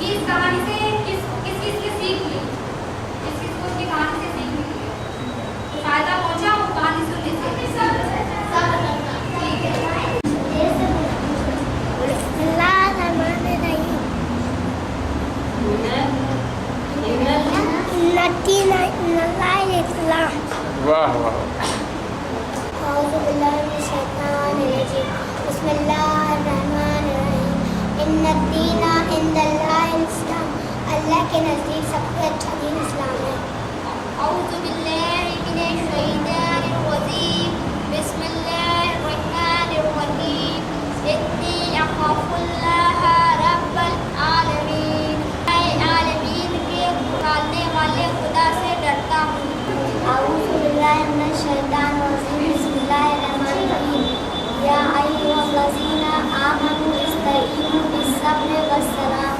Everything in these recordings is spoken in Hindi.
इस कहानी से किस किस किस की सीख ली, किस किस को उसकी कहानी से सीख मिली है, तो फायदा पहुंचा वो कहानी सुनने से। ठीक है। वाह वाह। अल्लाह के नज़दीक सबसे अच्छा दीन इस्लाम है। आलमीन के पालने वाले खुदा से डरता हूँ। या अय्युहल्लज़ीना आमनू इस्तईनु बिस्सब्रि वस्सलाम।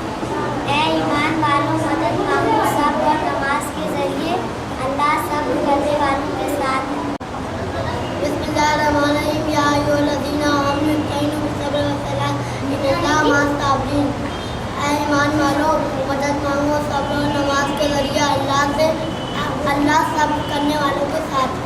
ऐ ईमान वालों, मदद मांगो सब्र और नमाज के जरिए, अल्लाह सब्र करने वालों के साथ है। बिस्मिल्लाहिर्रहमानिर्रहीम। या अय्युहल्लज़ीना आमनू इस्तईनु बिस्सब्रि वस्सलाम इन्नल्लाहा मअस साबिरीन। ऐ ईमान वालों, मदद मांगो सब्र और नमाज के जरिए, अल्लाह सब्र करने वालों के साथ है।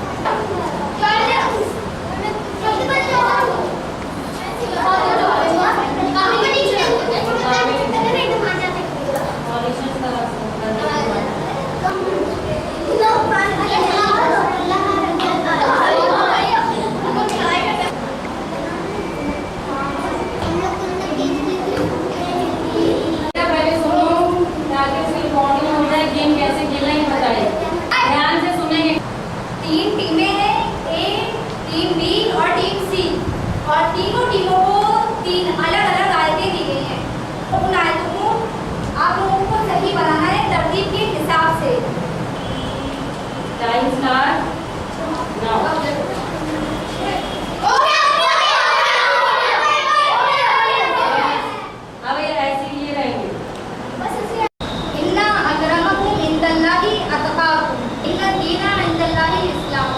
और तीनों टीमों को 3 अलग-अलग आयतें दी गई हैं। उन आयतों को आप लोगों को सही बनाना है तरतीब के हिसाब से। Time start now. अब ये ऐसे ही रहेंगे। इन्ना अकरमकुम इंदल्लाहि अतकाकुम इन्ना दीना इंदल्लाहि इस्लाम।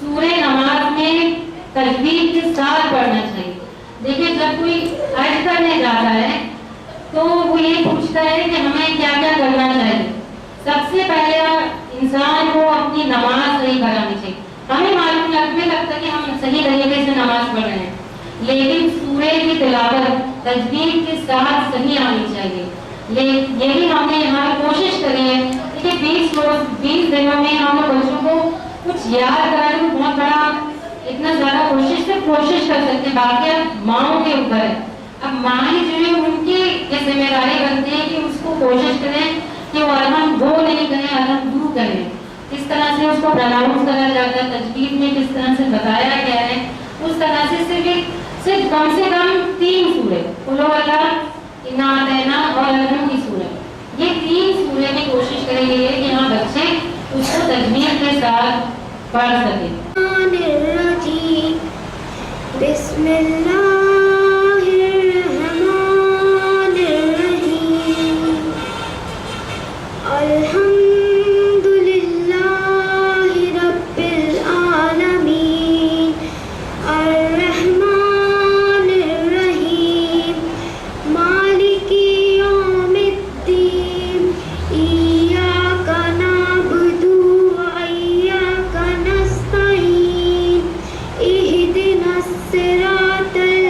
सूरे नमाज में तकबीर के साथ पढ़ना चाहिए। देखिए, जब कोई हज करने जाता है तो वो ये पूछता है कि हमें क्या क्या करना चाहिए। सबसे पहले इंसान को अपनी नमाज सही करानी चाहिए। हमें मालूम लगता है कि हम सही तरीके से नमाज पढ़ रहे हैं, लेकिन सूरे की तिलावत तकबीर के साथ सही आनी चाहिए। यही हमने यहाँ कोशिश करी है कि 20 दिनों में हम बच्चों को कुछ याद कराने को बहुत बड़ा इतना ज्यादा कोशिश कर सकते हैं। बाकी माओ के ऊपर है। अब माँ ही जो है उनकी ये जिम्मेदारी बनती है कि उसको कोशिश करें कि वो अरहम वो नहीं करें, अरहम दूर करें। किस तरह से उसको प्रोनाउंस करा जाता है, तजवीद में किस तरह से बताया गया है, उस तरह से सिर्फ कम से कम 3 सूरे कुल हुवल्लाह, इन्ना अतैना और अरहम की सूरत, ये 3 सूरे की कोशिश करेंगे कि यहाँ बच्चे उसको तजवीद के साथ पढ़ सके। बिस्मिल्लाहिर्रहमानिर्रहीम। अल्हम्दुलिल्लाहि रब्बिल आलमीन अर्रहमानिर्रहीम मालिकी यौमिद्दीन इय्याका नअबुदु व इय्याका नस्तईन इहदिनस सिरातल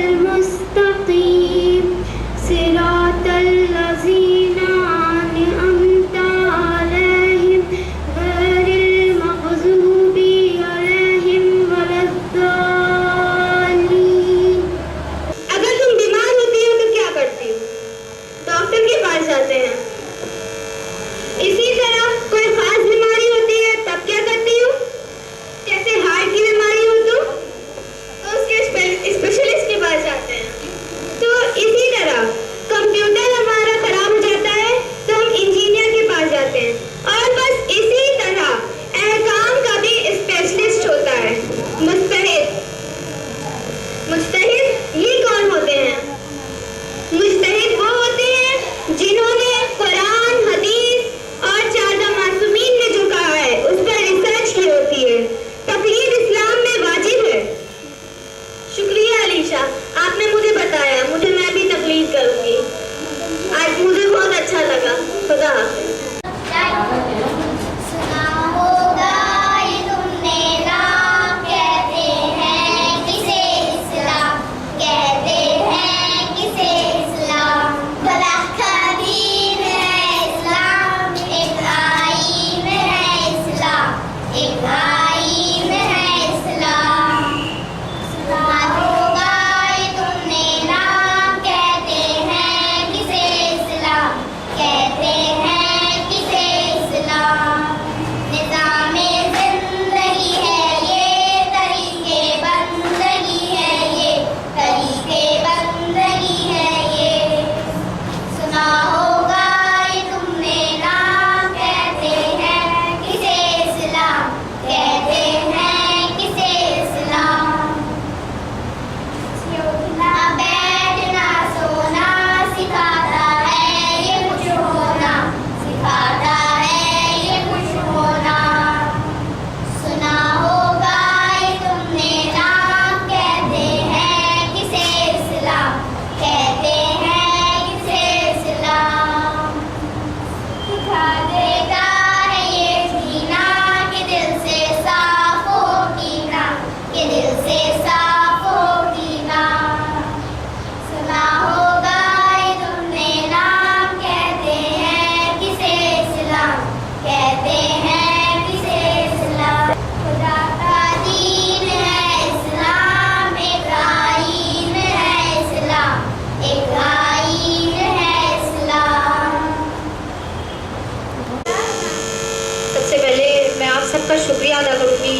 आपका शुक्रिया अदा करूँगी,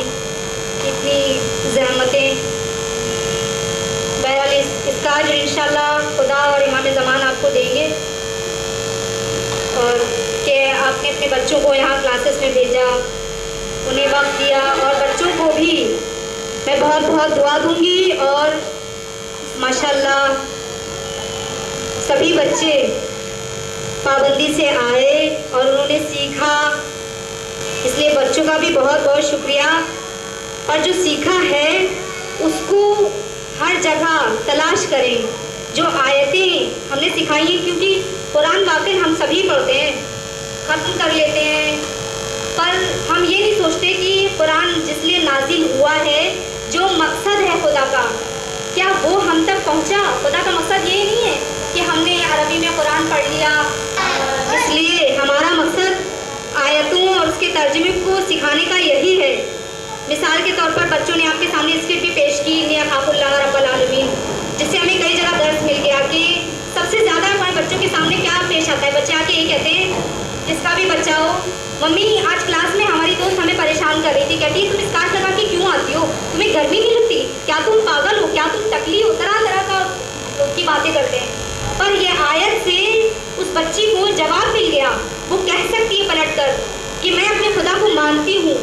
इतनी ज़हमतें। बहरहाल इसका अज्र इंशाल्लाह खुदा और इमाम ज़मान आपको देंगे, और कि आपने अपने बच्चों को यहाँ क्लासेस में भेजा, उन्हें वक्त दिया, और बच्चों को भी मैं बहुत बहुत दुआ दूँगी। और माशाल्लाह सभी बच्चे पाबंदी से आए और उन्होंने सीखा, इसलिए बच्चों का भी बहुत बहुत शुक्रिया। और जो सीखा है उसको हर जगह तलाश करें, जो आयतें हमने सिखाई हैं, क्योंकि कुरान वाकई हम सभी पढ़ते हैं, ख़त्म कर लेते हैं, पर हम ये नहीं सोचते कि कुरान जिसलिए नाजिल हुआ है, जो मकसद है खुदा का, क्या वो हम तक पहुंचा। खुदा का मकसद ये नहीं है कि हमने अरबी में कुरान पढ़ लिया, इसलिए हमारा मकसद आयतों और उसके तर्जुमे को सिखाने का यही है। मिसाल के तौर पर बच्चों ने आपके सामने स्क्रिप्ट भी पेश की, नियाखाफुल्लाह रब्बल आलमीन, जिससे हमें कई जगह दर्स मिल गया कि सबसे ज़्यादा हमारे बच्चों के सामने क्या पेश आता है। बच्चे आके ये कहते हैं, जिसका भी बच्चा हो, मम्मी आज क्लास में हमारी दोस्त हमें परेशान कर रही थी, कहती है तुम स्कार्फ लगा के क्यों आती हो, तुम्हें गर्मी नहीं लगती, क्या तुम पागल हो, क्या तुम टकली हो, तरह तरह का की बातें करते हैं। पर ये आयत से उस बच्ची को जवाब मिल गया, वो कह सकती है पलट कर कि मैं अपने खुदा को मानती हूँ,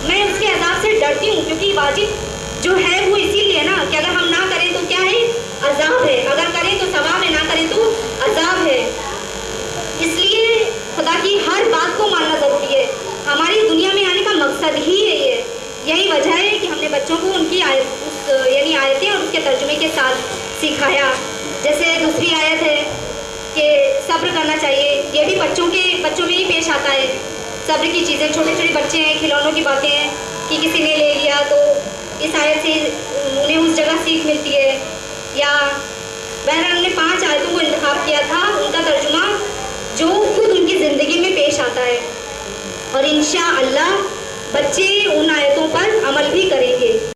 मैं उसके अज़ाब से डरती हूँ, क्योंकि वाजिब जो है वो इसीलिए ना कि अगर हम ना करें तो क्या है, अज़ाब है, अगर करें तो सवाब है, ना करें तो अज़ाब है। इसलिए खुदा की हर बात को मानना ज़रूरी है। हमारी दुनिया में आने का मकसद ही है ये, यही वजह है कि हमने बच्चों को उनकी यानी आयतें और उसके तर्जुमे के साथ सिखाया। जैसे दूसरी आयत है कि सब्र करना चाहिए, ये भी बच्चों में ही पेश आता है। सब्र की चीज़ें, छोटे छोटे बच्चे हैं, खिलौनों की बातें हैं कि किसी ने ले लिया, तो इस आयत से उन्हें उस जगह सीख मिलती है। या बहरहाल हमने 5 आयतों को इंतखाब किया था, उनका तर्जुमा जो खुद उनकी ज़िंदगी में पेश आता है, और इंशाअल्लाह बच्चे उन आयतों पर अमल भी करेंगे।